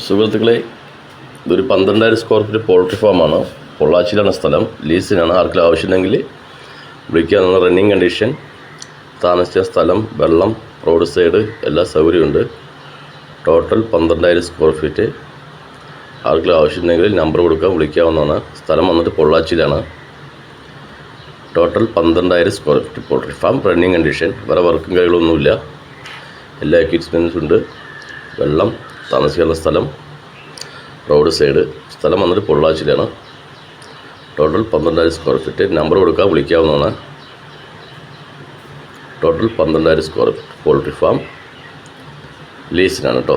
സുഹൃത്തുക്കളെ, ഇതൊരു 12,000 square feet poultry ഫാമാണ്. പൊള്ളാച്ചിയിലാണ് സ്ഥലം. ലീസിനാണ്. ആർക്കെങ്കിലും ആവശ്യമുണ്ടെങ്കിൽ വിളിക്കാവുന്ന. റണ്ണിങ് കണ്ടീഷൻ, താമസിച്ച സ്ഥലം, വെള്ളം, റോഡ് സൈഡ് എല്ലാ സൗകര്യമുണ്ട്. Total 12,000 square feet. ആർക്കെങ്കിലും ആവശ്യമുണ്ടെങ്കിൽ നമ്പർ കൊടുക്കാൻ വിളിക്കാവുന്നതാണ്. സ്ഥലം വന്നിട്ട് പൊള്ളാച്ചിയിലാണ്. Total 12,000 square feet poultry farm. Running condition. വേറെ വർക്കും കാര്യങ്ങളൊന്നുമില്ല. എല്ലാ എക്യുപ്മെൻറ്റ്സും ഉണ്ട്. വെള്ളം, താമസിക്കാനുള്ള സ്ഥലം, റോഡ് സൈഡ്. സ്ഥലം വന്നിട്ട് പൊള്ളാച്ചിയിലാണ്. Total 12,000 square feet. നമ്പർ കൊടുക്കാൻ വിളിക്കാവുന്നതാണ്. Total 12,000 square feet poultry farm ലീസിനാണ് കേട്ടോ.